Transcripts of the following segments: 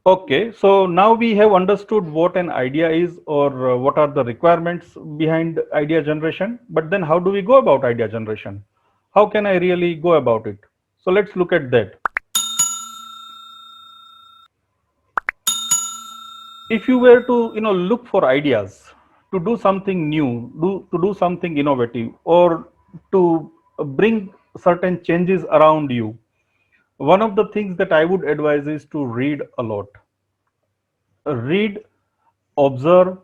Okay, so now we have understood what an idea is, or what are the requirements behind idea generation. But then how do we go about idea generation? How can I really go about it? So let's look at that. If you were to, look for ideas to do something new, to do something innovative, or to bring certain changes around you, one of the things that I would advise is to read a lot. Read, observe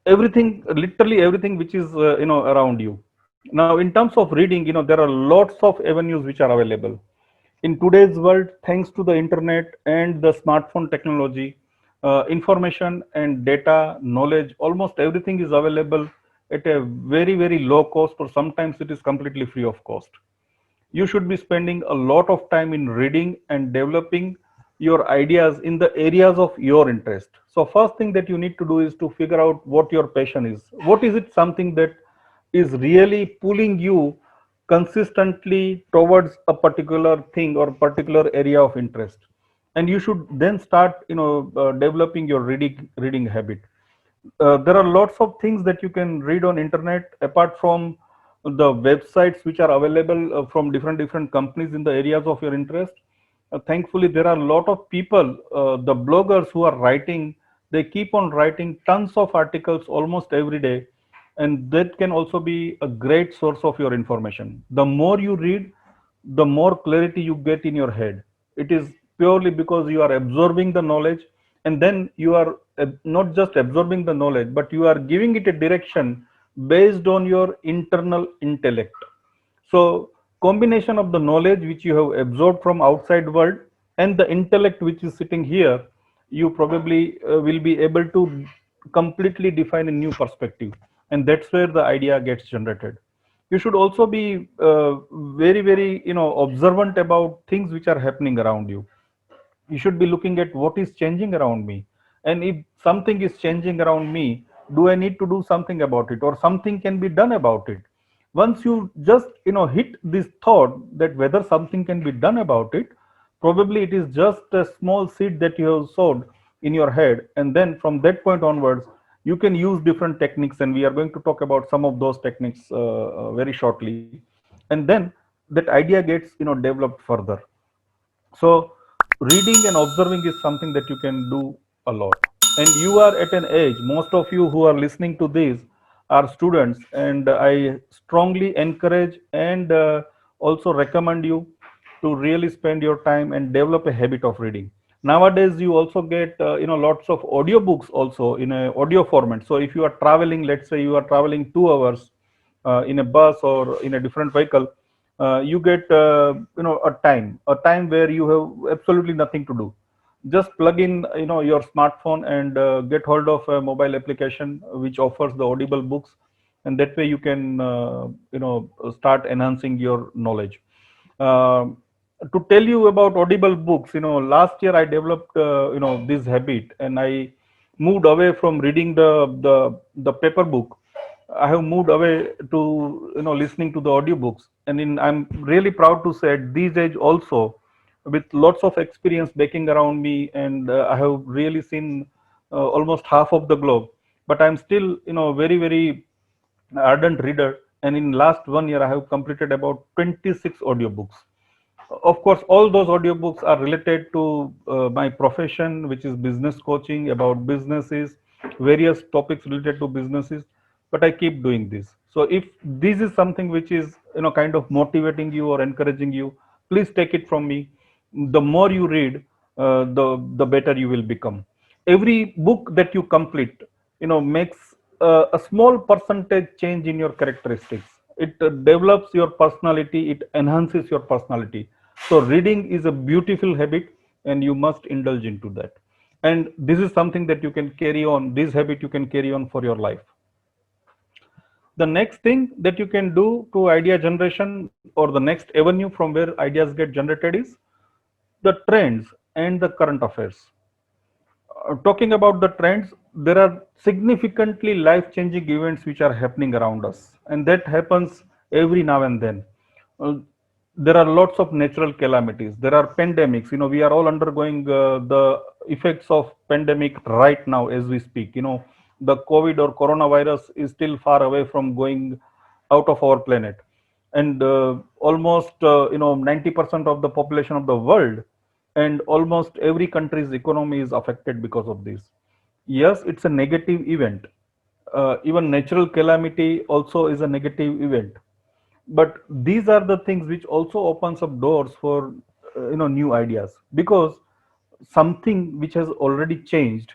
everything, literally everything which is around you. Now in terms of reading, there are lots of avenues which are available in today's world. Thanks to the internet and the smartphone technology, information and data knowledge, almost everything is available at a very very low cost, or sometimes it is completely free of cost. You should be spending a lot of time in reading and developing your ideas in the areas of your interest. So first thing that you need to do is to figure out what your passion is. What is it, something that is really pulling you consistently towards a particular thing or particular area of interest, and you should then start developing your reading habit. There are lots of things that you can read on internet apart from the websites which are available from different companies in the areas of your interest. Thankfully there are a lot of people, the bloggers who are writing, they keep on writing tons of articles almost every day, and that can also be a great source of your information. The more you read, the more clarity you get in your head. It is purely because you are absorbing the knowledge, and then you are not just absorbing the knowledge, but you are giving it a direction based on your internal intellect. So combination of the knowledge which you have absorbed from outside world and the intellect which is sitting here, you probably will be able to completely define a new perspective, and that's where the idea gets generated. You should also be very very observant about things which are happening around you. You should be looking at what is changing around me, and if something is changing around me, do I need to do something about it, or something can be done about it? Once you just hit this thought that whether something can be done about it, probably it is just a small seed that you have sowed in your head, and then from that point onwards you can use different techniques, and we are going to talk about some of those techniques very shortly. And then that idea gets developed further. So reading and observing is something that you can do a lot. And you are at an age, most of you who are listening to this are students, and I strongly encourage and also recommend you to really spend your time and develop a habit of reading. Nowadays you also get lots of audiobooks also in a audio format. So if you are traveling, let's say you are traveling 2 hours in a bus or in a different vehicle, you get a time where you have absolutely nothing to do. Just plug in your smartphone and get hold of a mobile application which offers the audible books, and that way you can start enhancing your knowledge. Um to tell you about audible books, last year I developed this habit, and I moved away from reading the paper book. I have moved away to listening to the audiobooks, and I'm really proud to say at this age also, with lots of experience baking around me, and I have really seen almost half of the globe, but I'm still very very ardent reader, and in last 1 year I have completed about 26 audiobooks. Of course all those audiobooks are related to my profession, which is business coaching, about businesses, various topics related to businesses, but I keep doing this. So if this is something which is kind of motivating you or encouraging you, please take it from me. The more you read, the better you will become. Every book that you complete makes a small percentage change in your characteristics. It develops your personality, it enhances your personality. So reading is a beautiful habit, and you must indulge into that. And this is something that you can carry on, this habit you can carry on for your life. The next thing that you can do to idea generation, or the next avenue from where ideas get generated, is the trends and the current affairs. Talking about the trends, there are significantly life changing events which are happening around us, and that happens every now and then. Uh, there are lots of natural calamities, there are pandemics. We are all undergoing the effects of pandemic right now as we speak. The COVID or coronavirus is still far away from going out of our planet. And almost 90% of the population of the world and almost every country's economy is affected because of this. Yes, it's a negative event. Even natural calamity also is a negative event, but these are the things which also opens up doors for new ideas, because something which has already changed,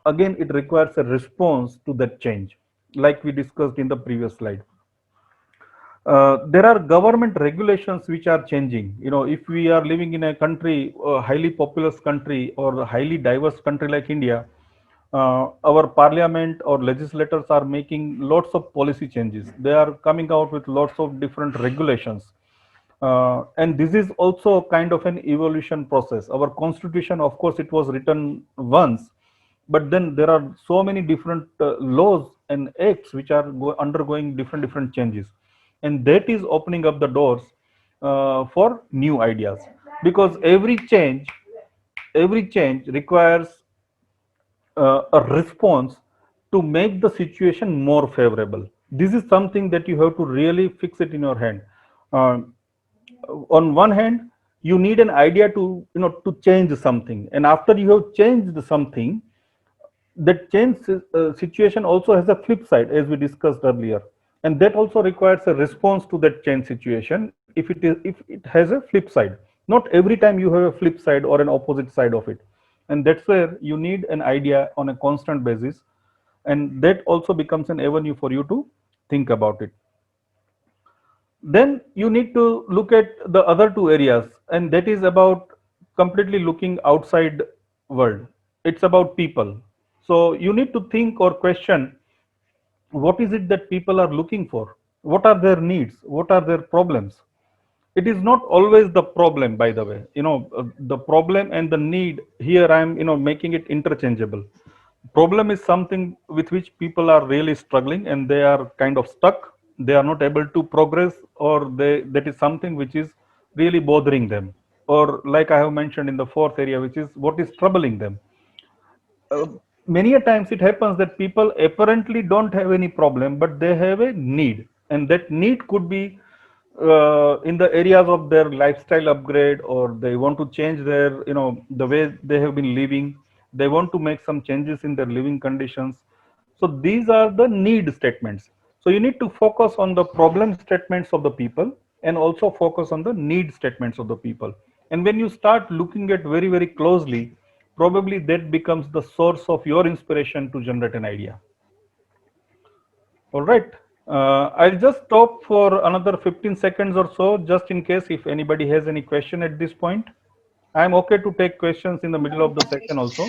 again it requires a response to that change, like we discussed in the previous slide. There are government regulations which are changing. If we are living in a country, a highly populous country or a highly diverse country like India, our parliament or legislators are making lots of policy changes. They are coming out with lots of different regulations. And this is also kind of an evolution process. Our constitution, of course, it was written once, but then there are so many different laws and acts which are undergoing different changes, and that is opening up the doors for new ideas, because every change requires a response to make the situation more favorable. This is something that you have to really fix it in your hand. Uh, on one hand, you need an idea to change something, and after you have changed something, that change situation also has a flip side, as we discussed earlier, and that also requires a response to that change situation. If it has a flip side, not every time you have a flip side or an opposite side of it, and that's where you need an idea on a constant basis, and that also becomes an avenue for you to think about it. Then you need to look at the other two areas, and that is about completely looking outside world. It's about people. So you need to think or question, what is it that people are looking for, what are their needs, what are their problems. It is not always the problem, by the way. The problem and the need here, I'm making it interchangeable. Problem is something with which people are really struggling, and they are kind of stuck, they are not able to progress, or they that is something which is really bothering them, or like I have mentioned in the fourth area, which is what is troubling them. uh, Many a times it happens that people apparently don't have any problem, but they have a need, and that need could be in the areas of their lifestyle upgrade, or they want to change their the way they have been living. They want to make some changes in their living conditions. So these are the need statements. So you need to focus on the problem statements of the people, and also focus on the need statements of the people. And when you start looking at very closely, probably that becomes the source of your inspiration to generate an idea. All right. I'll just stop for another 15 seconds or so, just in case if anybody has any question at this point. I'm okay to take questions in the middle of the session also.